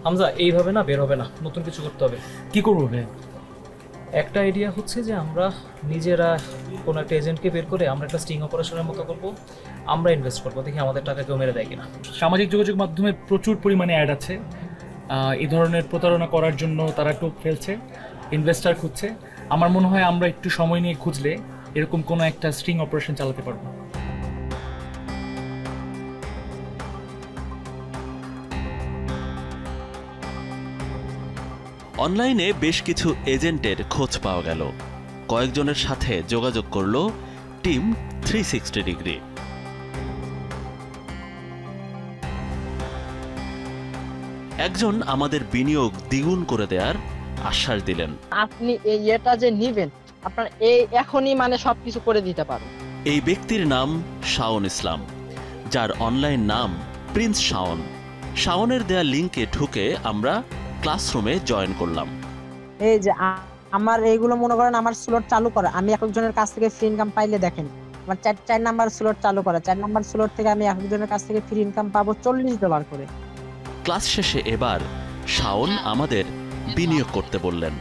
হামজা, এইভাবে না বের হবে না, নতুন কিছু করতে হবে। কি করবো ভাই? একটা আইডিয়া হচ্ছে যে আমরা নিজেরা কোনো একটা এজেন্টকে বের করে আমরা একটা স্টিং অপারেশনের মতো করব। আমরা ইনভেস্ট করবো, দেখি আমাদের টাকা কেউ মেরে দেয় কিনা। সামাজিক যোগাযোগ মাধ্যমে প্রচুর পরিমাণে অ্যাড আছে। এই ধরনের প্রতারণা করার জন্য তারা টোপ ফেলছে, ইনভেস্টার খুঁজছে। আমার মনে হয় আমরা একটু সময় নিয়ে খুঁজলে এরকম কোনো একটা স্ট্রিং অপারেশন চালাতে পারবো। অনলাইনে বেশ কিছু এজেন্টের খোঁজ পাওয়া গেল। কয়েকজনের সাথে যোগাযোগ করল টিম 360 ডিগ্রি। একজন আমাদের বিনিয়োগ দ্বিগুণ করে দেওয়ার আশ্বাস দিলেন। আপনি এটা যে নিবেন, আপনার এই এখনই মানে সবকিছু করে দিতে পারো। এই ব্যক্তির নাম শাওন ইসলাম, যার অনলাইন নাম প্রিন্স শাওন। শাওনের দেয়া লিঙ্কে ঢুকে আমরা ক্লাসরুমে জয়েন করলাম। এই যে আমার এইগুলো মনে করেন আমার স্লট চালু করা, আমি একজনের কাছ থেকে ফ্রি ইনকাম পাইলে দেখেন আমার 4 নাম্বার স্লট চালু করা, 4 নাম্বার স্লট থেকে আমি একজনের কাছ থেকে ফ্রি ইনকাম পাবো $40 করে। ক্লাস শেষে এবার শাওন আমাদের বিনিয়োগ করতে বললেন।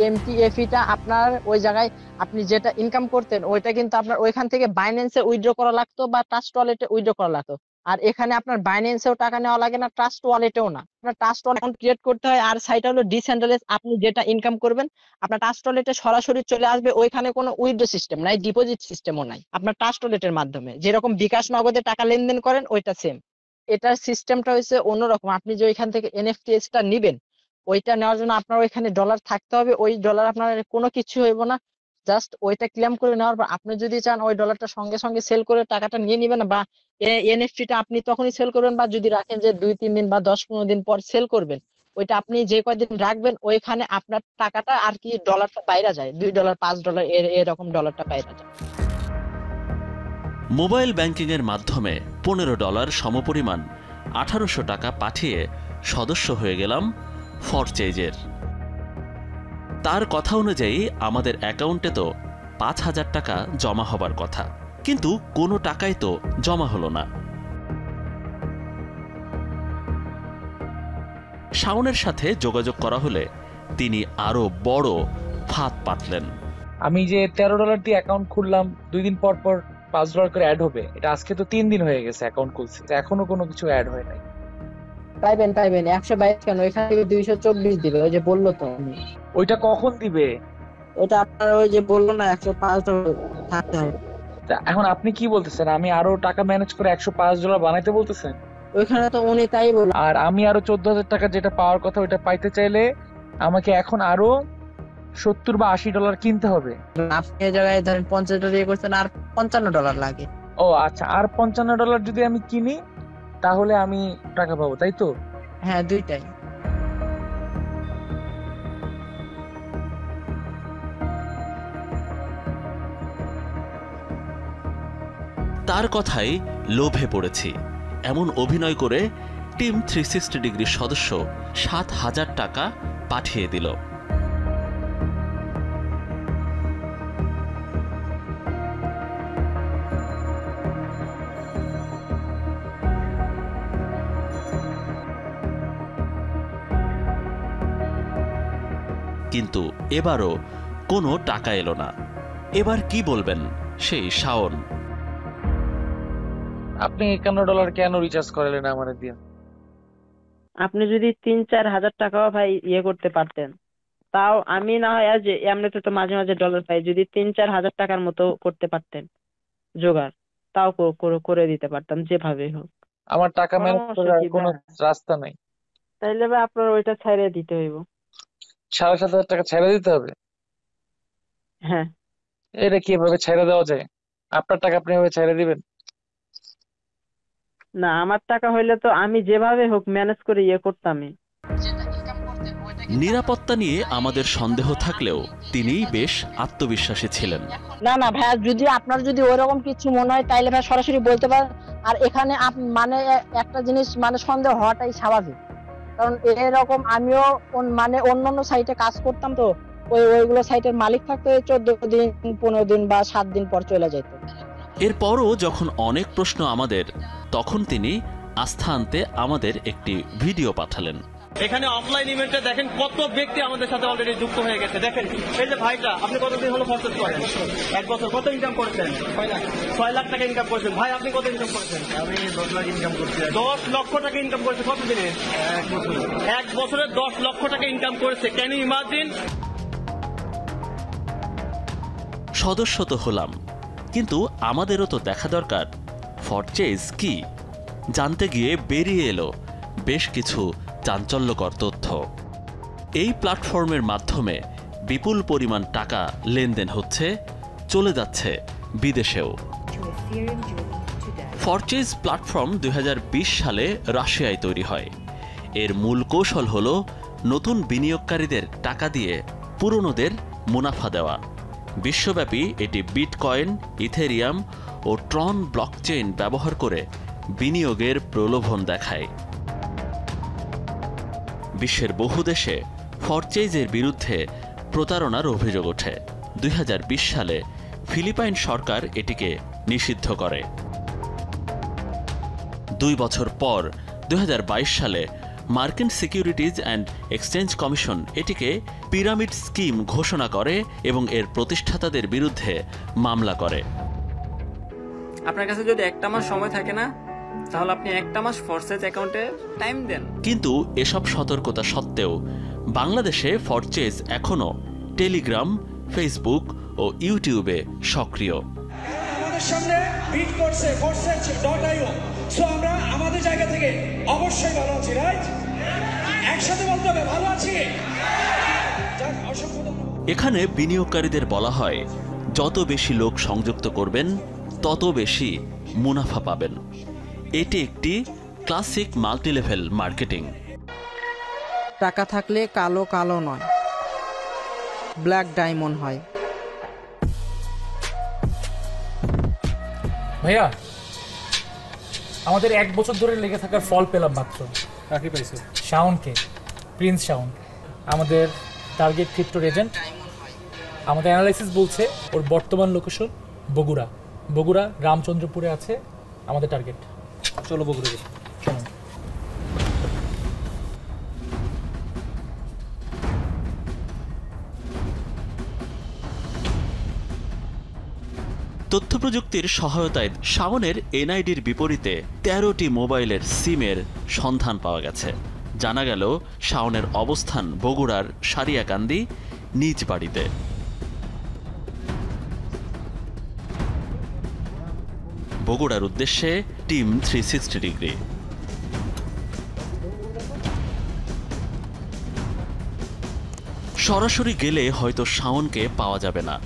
এমটিএফইটা আপনার ওই জায়গায় আপনি যেটা ইনকাম করতেন ওইটা কিন্তু আপনার ওইখান থেকে বাইন্যান্সে উইথড্র করা লাগতো বা ট্রাস্ট ওয়ালেটে উইথড্র করা লাগতো। আর এখানে আপনার বাইন্যান্সেও টাকা নেওয়া লাগে না, ট্রাস্ট ওয়ালেটেও না। আপনার ট্রাস্ট ওয়ালেট অ্যাকাউন্ট ক্রিয়েট করতে হয়, আর সাইটটা হলো ডিসেন্ট্রালাইজ। আপনি যেটা ইনকাম করবেন আপনার ট্রাস্ট ওয়ালেটে সরাসরি চলে আসবে, ওইখানে কোনো উইথড্র সিস্টেম নাই, ডিপোজিট সিস্টেমও নাই। আপনার ট্রাস্ট ওয়ালেটের মাধ্যমে যেরকম বিকাশ নগদে টাকা লেনদেন করেন ওইটা সেম। এটার সিস্টেমটা হচ্ছে অন্যরকম। আপনি যে ওইখান থেকে এনএফটিএসটা নিবেন, ওইটা নেওয়ার জন্য আপনার ওইখানে ডলার থাকতে হবে। ওই ডলার আপনার কোনো কিছু হইব না, জাস্ট ওইটা ক্লেম করে নেওয়ার পর আপনি যদি চান ওই ডলারটা সঙ্গে সঙ্গে সেল করে টাকাটা নিয়ে নিবেন, বা এনএফটিটা আপনি তখনই সেল করবেন, বা যদি রাখেন যে 2-3 দিন বা 10-15 দিন পর সেল করবেন, ওইটা আপনি যে কয়দিন রাখবেন ওইখানে আপনার টাকাটা আর কি ডলারটা বাইরে যায়, $2 $5 এরকম ডলারটা বাইরে যায়। মোবাইল ব্যাংকিংয়ের মাধ্যমে $15 সমপরিমাণ 1800 টাকা পাঠিয়ে সদস্য হয়ে গেলাম ফরচেজের। তার কথা অনুযায়ী আমাদের অ্যাকাউন্টে তো 5000 টাকা জমা হবার কথা, কিন্তু কোনো টাকাই তো জমা হলো না। শাওনের সাথে যোগাযোগ করা হলে তিনি আরো বড় ফাঁদ পাতলেন। আমি যে $13 দিয়ে অ্যাকাউন্ট খুললাম, 2 দিন পর পর $5 করে অ্যাড হবে, এটা আজকে তো 3 দিন হয়ে গেছে অ্যাকাউন্ট খুলছে, এখনো কোনো কিছু অ্যাড হয় নাই। পাইবেন 122 কেন, এখান থেকে 224 দিবে। ওই যে বললো তো আমি, ওইটা কখন দিবে? ওটা আপনার ওই যে বললো না 105 থাকতে হবে। এখন আপনি কি বলতেছেন, আমি আরো টাকা ম্যানেজ করে $105 বানাইতে বলতেছেন? ওইখানে তো উনি তাই বললো। আর আমি আরো 14,000 টাকা যেটা পাওয়ার কথা ওইটা পাইতে চাইলে আমাকে এখন আরো $70 বা $80 কিনতে হবে। আপনি এই জায়গায় ধরেন $50 দিয়ে করছেন, আর $55 লাগে। ও আচ্ছা, আর $55 যদি আমি কিনি তাহলে আমি টাকা পাবো, তাই তো? হ্যাঁ, দুইটাই। তার কথাই লোভে পড়েছি। এমন অভিনয় করে টিম 360 ডিগ্রির সদস্য 7000 টাকা পাঠিয়ে দিল। কিন্তু এবারও কোনো টাকা এলো না। এবার কি বলবেন সেই শাওন? আপনি $51 কেন রিচার্জ করালেন আমার দিয়ে? আপনি যদি 3-4 হাজার টাকাও ভাই করতে পারতেন, তাও আমি না হয় আজ এমনিতে তো মাঝে মাঝে ডলার পাই, যদি 3-4 হাজার টাকার মতো করতে পারতেন জোগাড়, তাও করে দিতে পারতাম যেভাবে হোক। আমার টাকা ম্যানেজ পরামর্শ করার কি কোনো ভাই? রাস্তা নাই। তাইলে ভাই আপনার ওইটা ছাইড়ে দিতে হইব। 7,500 টাকা ছেড়ে দিতে হবে? হ্যাঁ। এটা কিভাবে ছেড়ে দেওয়া যায়? আপনার টাকা আপনি এভাবে ছেড়ে দিবেন? না, আমার টাকা হইলে তো আমি যেভাবে হোক ম্যানেজ করে করতামই। নিরাপত্তা নিয়ে আমাদের সন্দেহ থাকলেও তিনি বেশ আত্মবিশ্বাসী ছিলেন। না না ভাইয়া, যদি আপনার যদি ওইরকম কিছু মনে হয় তাইলে ভাই সরাসরি বলতে পারেন। আর এখানে মানে একটা জিনিস মানে সন্দেহ হওয়াটাই স্বাভাবিক, কারণ এরকম আমিও মানে অন্যান্য সাইটে কাজ করতাম, তো ওইগুলো সাইটের মালিক থাকতে 14 দিন 15 দিন বা 7 দিন পর চলে যেত। এরপরও যখন অনেক প্রশ্ন আমাদের, তখন তিনি আস্থা আনতে আমাদের একটি ভিডিও পাঠালেন। এখানে অফলাইন ইভেন্টে দেখেন কত ব্যক্তি আমাদের সাথে অলরেডি যুক্ত হয়ে গেছে। দেখেন এই যে ভাইটা, আপনি কতদিন হলো প্রসেস করেন? 1 বছর। কত ইনকাম করেছেন? 6 লাখ টাকা ইনকাম করেছেন। ভাই আপনি কত ইনকাম করেছেন? আমি 10 লাখ ইনকাম করছি। 10 লক্ষ টাকা ইনকাম করেছে কত দিনে? 1 বছর। 1 বছরে 10 লক্ষ টাকা ইনকাম করেছে। Can you imagine? সদস্য তো হলাম, কিন্তু আমাদেরও তো দেখা দরকার ফরচেজ কি। জানতে গিয়ে বেরিয়ে এলো বেশ কিছু চাঞ্চল্যকর তথ্য। এই প্ল্যাটফর্মের মাধ্যমে বিপুল পরিমাণ টাকা লেনদেন হচ্ছে, চলে যাচ্ছে বিদেশেও। ফরচেজ প্ল্যাটফর্ম 2020 সালে রাশিয়ায় তৈরি হয়। এর মূল কৌশল হল নতুন বিনিয়োগকারীদের টাকা দিয়ে পুরনোদের মুনাফা দেওয়া। বিশ্বব্যাপী এটি বিটকয়েন, ইথেরিয়াম ও ট্রন ব্লকচেইন ব্যবহার করে বিনিয়োগের প্রলোভন দেখায়। বিশ্বের বহু দেশে ফরচেজের বিরুদ্ধে প্রতারণার অভিযোগ ওঠে। 2020 সালে ফিলিপাইন সরকার এটিকে নিষিদ্ধ করে। 2 বছর পর 2022 সালে মার্কিন সিকিউরিটিজ অ্যান্ড এক্সচেঞ্জ কমিশন এটিকে পিরামিড স্কিম ঘোষণা করে এবং এর প্রতিষ্ঠাতাদের বিরুদ্ধে মামলা করে। আপনার কাছে যদি 1টা মাস সময় থাকে না, তাহলে আপনি 1টা মাস ফরচেজ অ্যাকাউন্টে টাইম দেন। কিন্তু এসব সতর্কতা সত্ত্বেও বাংলাদেশে ফরচেজ এখনও টেলিগ্রাম, ফেসবুক ও ইউটিউবে সক্রিয়। আমাদের সামনে বিট করছে forces.io, সো আমরা আমাদের জায়গা থেকে অবশ্যই ভালো আছি, রাইট? একসাথে বলতে হবে ভালো আছি। এখানে বিনিয়োগকারীদের বলা হয় যত বেশি লোক সংযুক্ত করবেন তত বেশি মুনাফা পাবেন। এটি একটি ক্লাসিক মাল্টিলেভেল মার্কেটিং। টাকা থাকলে কালো কালো নয়, ব্ল্যাক ডায়মন্ড হয়। ভাইয়া, আমাদের 1 বছর ধরে লেগে থাকার ফল পেলাম মাত্র। কাকে পাইছো? শাওনকে, প্রিন্স শাওন, আমাদের টার্গেট ক্রিপ্টোর এজেন্ট। আমাদের অ্যানালাইসিস বলছে ওর বর্তমান লোকেশন বগুড়া রামচন্দ্রপুরে আছে আমাদের টার্গেট। চলো বগুড়া যাই। চলো। তথ্যপ্রযুক্তির সহায়তায় শাওনের এনআইডির বিপরীতে 13টি মোবাইলের সিমের সন্ধান পাওয়া গেছে। জানা গেল শাওনের অবস্থান বগুড়ার সারিয়াকান্দি নিজ বাড়িতে। বগুড়ার উদ্দেশ্যে টিম 360 ডিগ্রি। সরাসরি গেলে হয়তো শাওনকে পাওয়া যাবে না,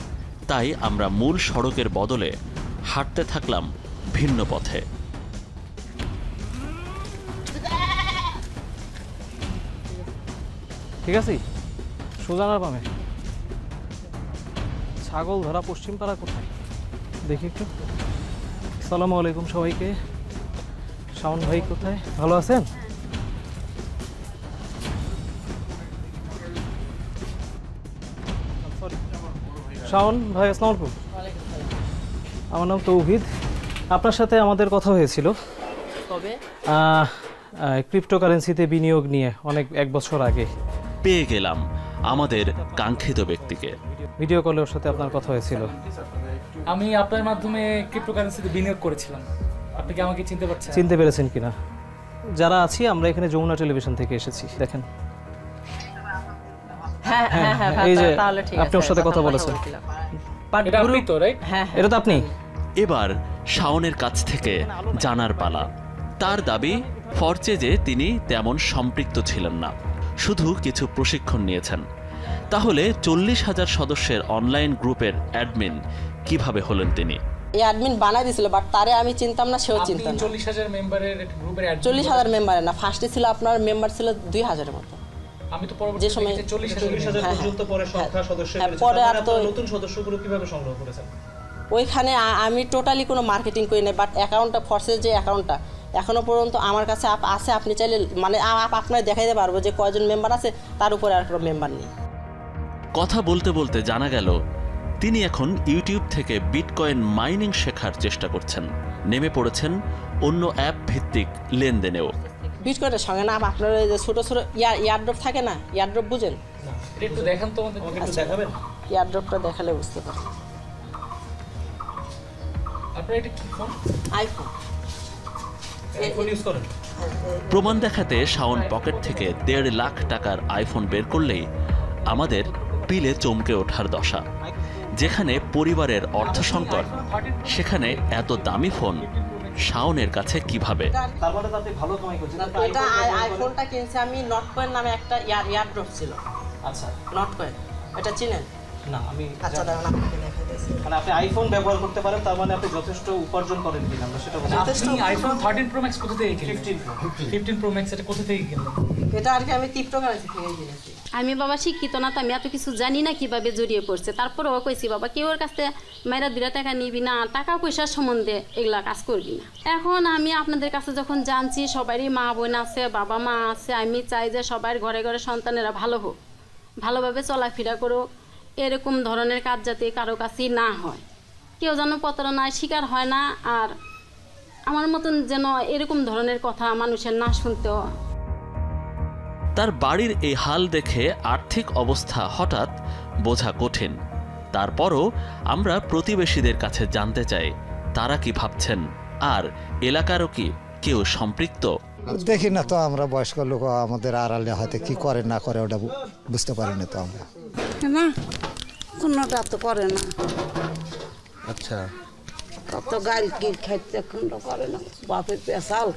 তাই আমরা মূল সড়কের বদলে হাঁটতে থাকলাম ভিন্ন পথে। ঠিক আছে, সোজানার বামে ছাগল ধরা পশ্চিম পাড়া কোথায় দেখি একটু। আসসালামু আলাইকুম সবাইকে। শাওন ভাই কোথায়? ভালো আছেন? শাওন ভাই আসসালামু আলাইকুম। আমার নাম তৌহিদ। আপনার সাথে আমাদের কথা হয়েছিল তবে ক্রিপ্টোকারেন্সিতে বিনিয়োগ নিয়ে অনেক 1 বছর আগে। পেয়ে গেলাম আমাদের কাঙ্ক্ষিত ব্যক্তিকে। ভিডিও কলে ওর সাথে আপনার কথা হয়েছিল। আমি আপনার মাধ্যমে ক্রিপ্টোকারেন্সিতে বিনিয়োগ করেছিলাম। আপনি কি আমাকে চিনতে পারছেন? চিনতে পেরেছেন কিনা? যারা আছি আমরা এখানে যমুনা টেলিভিশন থেকে এসেছি। দেখেন, হ্যাঁ হ্যাঁ হ্যাঁ, এই যে তাহলে ঠিক আছে। আপনি ওর সাথে কথা বলেছেন। এটা আপনি তো, রাইট? হ্যাঁ এটা তো আপনি। এবার শাওনের কাছ থেকে জানার পালা। তার দাবি ফরচেজে তিনি তেমন সম্পৃক্ত ছিলেন না, শুধু কিছু প্রশিক্ষণ নিয়েছেন। তাহলে 40,000 সদস্যের অনলাইন গ্রুপের অ্যাডমিন কিভাবে হলেন তিনি? এই অ্যাডমিন বানাই দিছিল, বাট তারে আমি চিনতাম না, সেও চিনতাম না। 40,000 মেম্বারের গ্রুপের অ্যাডমিন? 40,000 মেম্বারের না, ফার্স্টে ছিল আপনার মেম্বার ছিল 2,000 এর মতো। আমি তো পরবর্তীতে যে সময় 40,000 পর্যন্ত পরে সংখ্যা সদস্য হ্যাঁ, বেড়েছে। পরে আর তারপরে তো আপনারা নতুন সদস্যগুলো কিভাবে সংগ্রহ করেছেন? ওইখানে আমি টোটালি কোনো মার্কেটিং করি নাই, বাট অ্যাকাউন্টটা ফরসের যে অ্যাকাউন্টটা এখনো পর্যন্ত আমার কাছে আছে। আপনি চাইলে মানে আপনার দেখাইতে পারবো যে কয়জন মেম্বার আছে, তার উপরে আর কোনো মেম্বার নেই। কথা বলতে বলতে জানা গেল তিনি এখন ইউটিউব থেকে বিটকয়েন মাইনিং শেখার চেষ্টা করছেন। নেমে পড়েছেন অন্য অ্যাপ ভিত্তিক লেনদেনেও। বিটকয়েনের সঙ্গে না আপনার ওই যে ছোটো ছোটো ইয়ারড্রপ থাকে না, ইয়ারড্রপ বুঝেন? এটা একটু দেখান তো আমাদের। আমাকে একটু দেখাবেন? ইয়ারড্রপটা দেখালে বুঝতে পারবেন। আপনার এটা কি ফোন? আইফোন। আইফোন ইউজ করেন? প্রমাণ দেখাতে শাওন পকেট থেকে 1.5 লাখ টাকার আইফোন বের করলেই আমাদের পিলে চমকে ওঠার দশা। যেখানে পরিবারের অর্থ সংকট, সেখানে এত দামি ফোন শাওনের কাছে কিভাবে? তার মানে তো আপনি ভালো কামাই করছেন। এটা আইফোনটা কিনছি আমি নট কয়েন নামে একটা ইয়ারড্রপ ছিল। আচ্ছা, নট কয়েন এটা চিনেন? না আমি আচ্ছা দাঁড়ান আপনাকে দেখাই দিয়েছি। মানে আপনি আইফোন ব্যবহার করতে পারেন, তার মানে আপনি যথেষ্ট উপার্জন করেন কিনা আমরা সেটা বলছি। আপনি আইফোন 13 প্রো ম্যাক্স কোথা থেকে কিনলেন? 15 প্রো ম্যাক্স এটা কোথা থেকে কিনলেন? এটা আর কি আমি ক্রিপ্টোকারেন্সি থেকে কিনেছি। আমি বাবা শিক্ষিত না, তো আমি এত কিছু জানি না কিভাবে জড়িয়ে পড়ছে। তারপরেও কইছি বাবা কেউ ওর কাছে মাইরা 2 টাকা নিবি না, টাকা পয়সার সম্বন্ধে এগুলা কাজ করবি না। এখন আমি আপনাদের কাছে যখন জানছি সবারই মা বোন আছে, বাবা মা আছে, আমি চাই যে সবার ঘরে ঘরে সন্তানেরা ভালো হোক, ভালোভাবে চলাফেরা করুক, এরকম ধরনের কাজ যাতে কারো কাছেই না হয়, কেউ যেন প্রতারণার শিকার হয় না, আর আমার মতন যেন এরকম ধরনের কথা মানুষের না শুনতে হয়। তার বাড়ির এই হাল দেখে আর্থিক অবস্থা হঠাৎ বোঝা কঠিন। তারপরও আমরা প্রতিবেশীদের কাছে জানতে চাই তারা কি ভাবছেন, আর এলাকারও কি কেউ সম্পৃক্ত? দেখি না তো, আমরা বয়স্ক লোক, আমাদের আড়ালে হয়তো কি করে না করে ওটা বুঝতে পারি না তো আমরা। না, কোনোটা তো করে না। আচ্ছা, কত গাড়ি কি খাইতে করে না, বাপের পেশাল